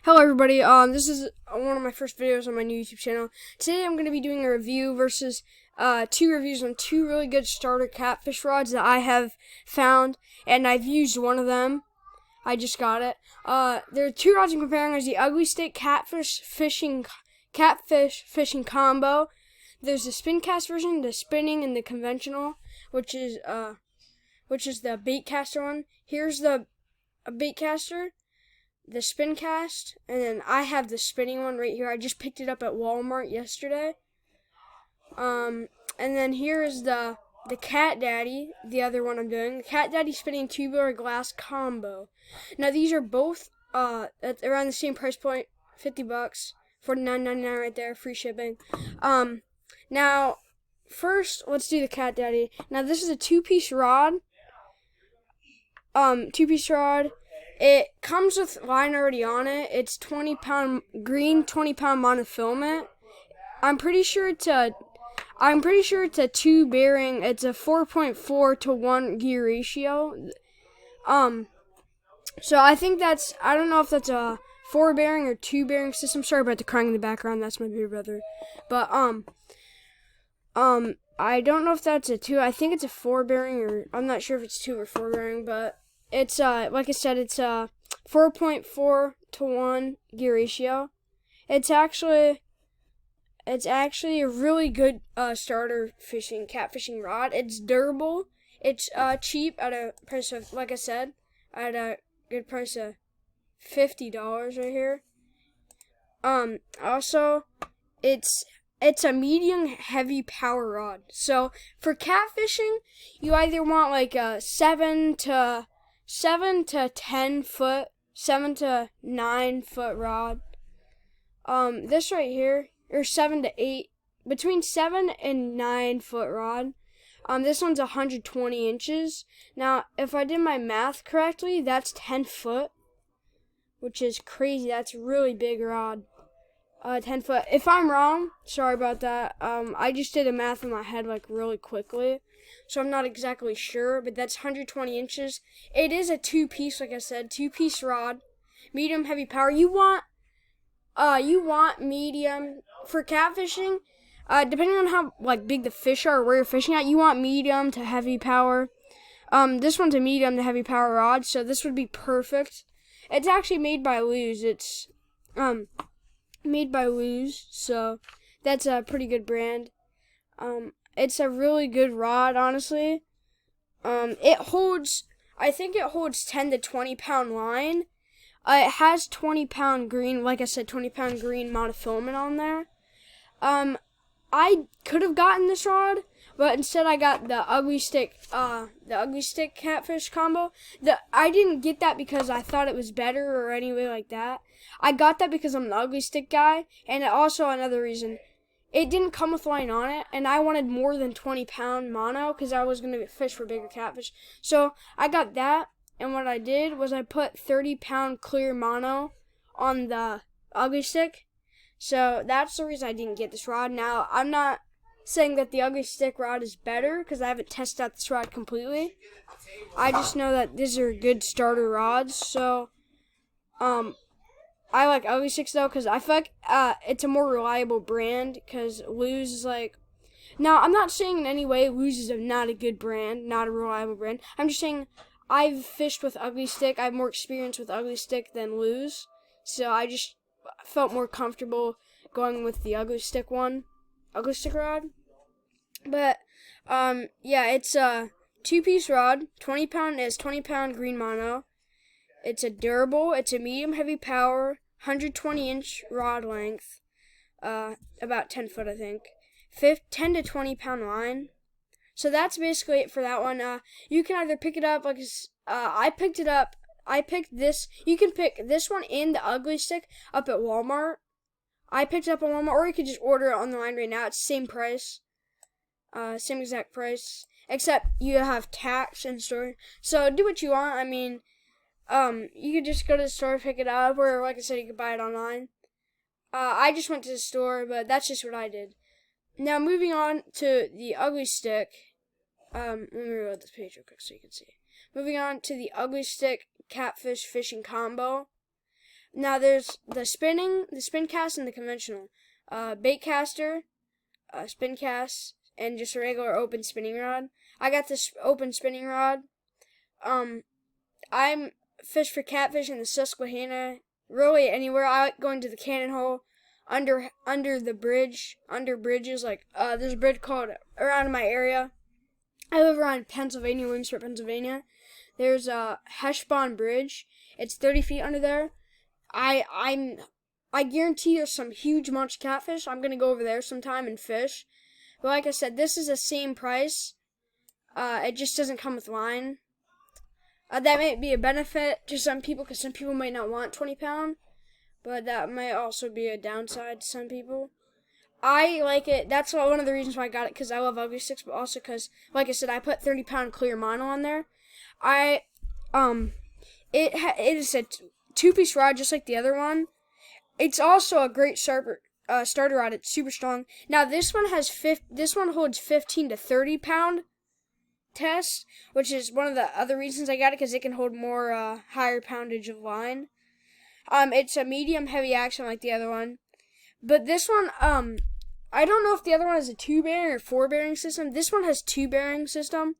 Hello everybody, this is one of my first videos on my new YouTube channel. Today I'm going to be doing a review versus two reviews on two really good starter catfish rods that I have found, and I've used one of them. I just got it. There are two rods I'm comparing. There's the Ugly Stick catfish fishing combo. There's the spin cast version, the spinning, and the conventional, which is the bait caster one. Here's the bait caster, the spin cast, and then I have the spinning one right here. I just picked it up at Walmart yesterday. And then here is the Cat Daddy, the other one I'm doing. The Cat Daddy spinning tubular glass combo. Now these are both at around the same price point, $50, $49.99 right there, free shipping. Now first let's do the Cat Daddy. Now this is a two-piece rod. It comes with line already on it. It's 20-pound green, 20-pound monofilament. I'm pretty sure it's a two bearing. It's a 4.4 to 1 gear ratio. So I think I don't know if that's a 4 bearing or 2 bearing system. Sorry about the crying in the background. That's my big brother. But I don't know if that's a 2. I think it's a 4 bearing, or I'm not sure if it's 2 or 4 bearing, but it's like I said, it's a 4.4 to 1 gear ratio. It's actually a really good starter catfishing rod. It's durable. It's cheap at a price of, like I said, at a good price of $50 right here. Also, it's a medium heavy power rod. So for catfishing, you either want like a 7 to 10 foot, 7 to 9 foot rod. This right here, or 7 to 8, between 7 and 9 foot rod. This one's 120 inches. Now, if I did my math correctly, that's 10 foot, which is crazy. That's a really big rod. 10 foot. If I'm wrong, sorry about that. I just did the math in my head like really quickly, so I'm not exactly sure, but that's 120 inches. It is a two-piece, like I said, two-piece rod, medium heavy power. You want medium for catfishing. Depending on how like big the fish are or where you're fishing at, you want medium to heavy power. This one's a medium to heavy power rod, so this would be perfect. It's actually made by Lew's. It's made by Lew's, so that's a pretty good brand. It's a really good rod, honestly. I think it holds 10 to 20 pound line. It has 20-pound green, like I said, 20-pound green monofilament on there. I could have gotten this rod, but instead I got the Ugly Stick catfish combo. I didn't get that because I thought it was better or anyway like that. I got that because I'm the Ugly Stick guy, and also another reason, it didn't come with line on it, and I wanted more than 20-pound mono because I was going to fish for bigger catfish. So I got that, and what I did was I put 30-pound clear mono on the Ugly Stick. So that's the reason I didn't get this rod. Now, I'm not saying that the Ugly Stick rod is better because I haven't tested out this rod completely. I just know that these are good starter rods. So, I like Ugly Sticks though because I feel like it's a more reliable brand because Lew's is like. Now, I'm not saying in any way Lew's is not a good brand, not a reliable brand. I'm just saying I've fished with Ugly Stick. I have more experience with Ugly Stick than Lew's. So I just felt more comfortable going with the Ugly Stick rod. But yeah, it's a two-piece rod. 20-pound green mono. It's a durable. It's a medium heavy power, 120-inch rod length, about 10 foot I think. 10 to 20 pound line. So that's basically it for that one. You can either pick it up like I picked it up. I picked this. You can pick this one and the Ugly Stick up at Walmart. I picked it up at Walmart, or you could just order it on the line right now. It's the same price. Same exact price. Except you have tax and store. So do what you want. I mean, you could just go to the store, pick it up, or like I said, you could buy it online. I just went to the store, but that's just what I did. Now moving on to the Ugly Stick. Let me reload this page real quick so you can see. Moving on to the Ugly Stick catfish fishing combo. Now there's the spin cast, and the conventional. Bait caster, spin cast, and just a regular open spinning rod. I got this open spinning rod. I'm fish for catfish in the Susquehanna. Really anywhere. I like going to the cannon hole, under the bridge, under bridges. Like there's a bridge called around my area. I live around Pennsylvania, Williamsport, Pennsylvania. There's a Heshbon Bridge. It's 30 feet under there. I guarantee there's some huge munch catfish. I'm gonna go over there sometime and fish. But like I said, this is the same price. It just doesn't come with line. That might be a benefit to some people, because some people might not want 20-pound. But that might also be a downside to some people. I like it. That's one of the reasons why I got it, because I love ugly sticks, but also because, like I said, I put 30-pound clear mono on there. It is a 2-piece rod, just like the other one. It's also a great starter rod. It's super strong. Now this one holds 15 to 30-pound test, which is one of the other reasons I got it, because it can hold more higher poundage of line. It's a medium heavy action like the other one, but this one I don't know if the other one has a 2-bearing or 4-bearing system. This one has 2-bearing system.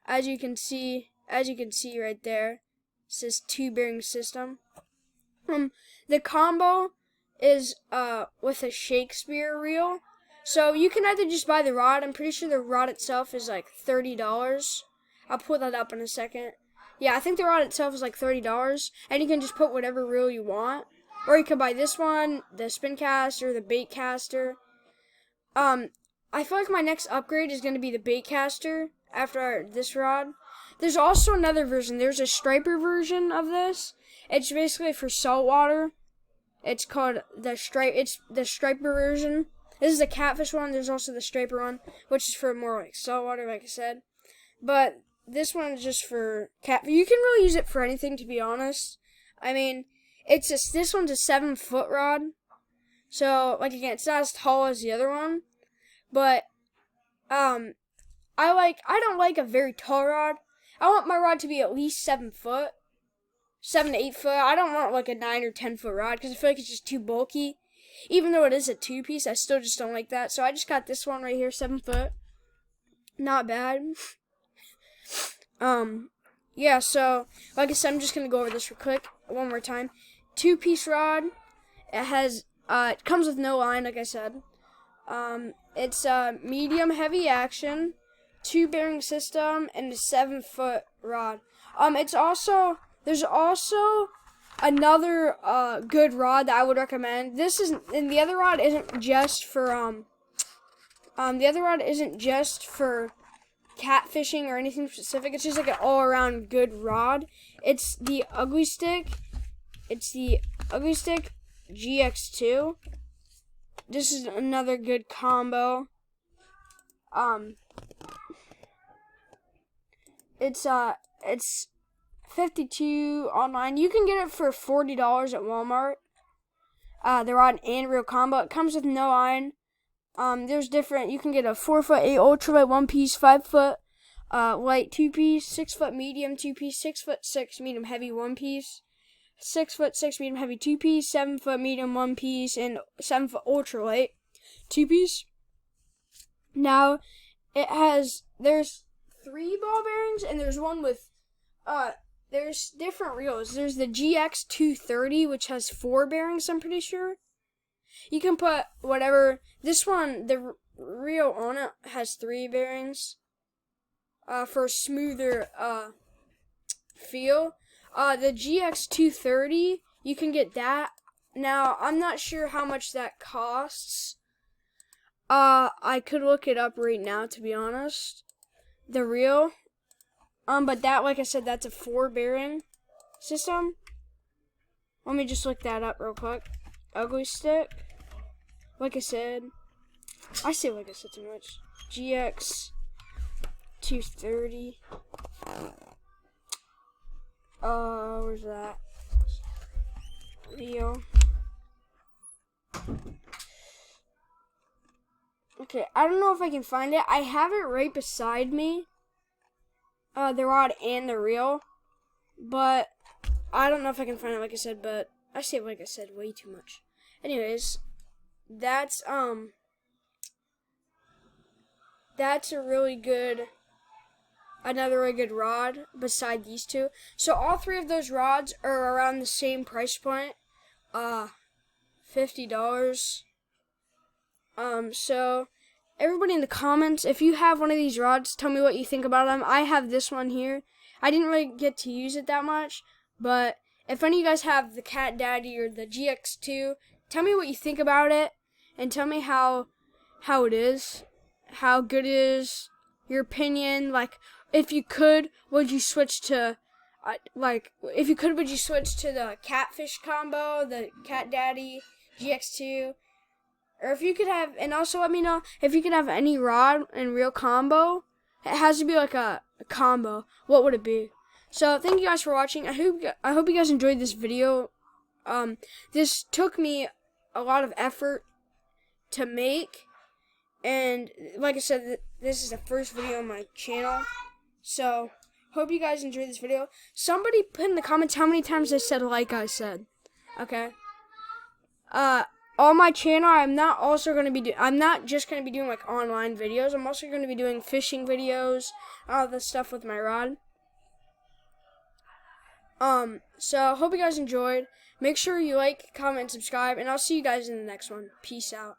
As you can see right there, it says 2-bearing system. The combo is with a Shakespeare reel. So you can either just buy the rod. I'm pretty sure the rod itself is like $30. I'll pull that up in a second. Yeah, I think the rod itself is like $30, and you can just put whatever reel you want. Or you can buy this one, the spin caster, the bait caster. I feel like my next upgrade is going to be the bait caster after this rod. There's also another version. There's a striper version of this. It's basically for saltwater. It's called the striper version. This is the catfish one. There's also the striper one, which is for more like saltwater, like I said. But this one is just for catfish. You can really use it for anything, to be honest. I mean, this one's a 7-foot rod. So, like, again, it's not as tall as the other one. But, I don't like a very tall rod. I want my rod to be at least 7 foot. 7 to 8 foot. I don't want like a 9 or 10-foot rod, because I feel like it's just too bulky. Even though it is a 2-piece, I still just don't like that. So I just got this one right here, 7 foot. Not bad. Yeah, so like I said, I'm just gonna go over this real quick one more time. 2-piece rod. It comes with no line, like I said. It's a medium heavy action, 2-bearing system, and a 7-foot rod. There's also another good rod that I would recommend. The other rod isn't just for catfishing or anything specific. It's just like an all-around good rod. It's the Ugly Stick. It's the Ugly Stick GX2. This is another good combo. It's $52 online. You can get it for $40 at Walmart. The rod and reel combo. It comes with no line. There's different. You can get a 4-foot 8 ultralight 1-piece, 5-foot light 2-piece, 6-foot medium 2-piece, 6-foot 6 medium heavy 1-piece, 6-foot 6 medium heavy 2-piece, 7-foot medium 1-piece, and 7-foot ultralight 2-piece. Now, there's 3 ball bearings, and there's one with there's different reels. There's the GX230, which has 4 bearings, I'm pretty sure. You can put whatever. This one, the reel on it has 3 bearings for a smoother feel. The GX230, you can get that. Now, I'm not sure how much that costs. I could look it up right now, to be honest. The reel. But that, like I said, that's a 4-bearing system. Let me just look that up real quick. Ugly Stick. Like I said. I say like I said too much. GX230. Where's that? Reel. Okay, I don't know if I can find it. I have it right beside me. The rod and the reel. But I don't know if I can find it, like I said, but I say, like I said, way too much. Anyways, that's a really good, another really good rod beside these two. So all three of those rods are around the same price point, $50. So everybody in the comments, if you have one of these rods, tell me what you think about them. I have this one here. I didn't really get to use it that much, but if any of you guys have the Cat Daddy or the GX2, tell me what you think about it, and tell me how it is, how good it is, your opinion. Like, if you could, would you switch to, if you could, would you switch to the Catfish combo, the Cat Daddy GX2? Or if you could have, and also let me know if you could have any rod and reel combo. It has to be like a combo. What would it be? So thank you guys for watching. I hope you guys enjoyed this video. This took me a lot of effort to make, and like I said, this is the first video on my channel. So hope you guys enjoyed this video. Somebody put in the comments how many times I said like I said. Okay. On my channel, I'm not just going to be doing like online videos. I'm also going to be doing fishing videos, all the stuff with my rod. So hope you guys enjoyed. Make sure you like, comment, subscribe, and I'll see you guys in the next one. Peace out.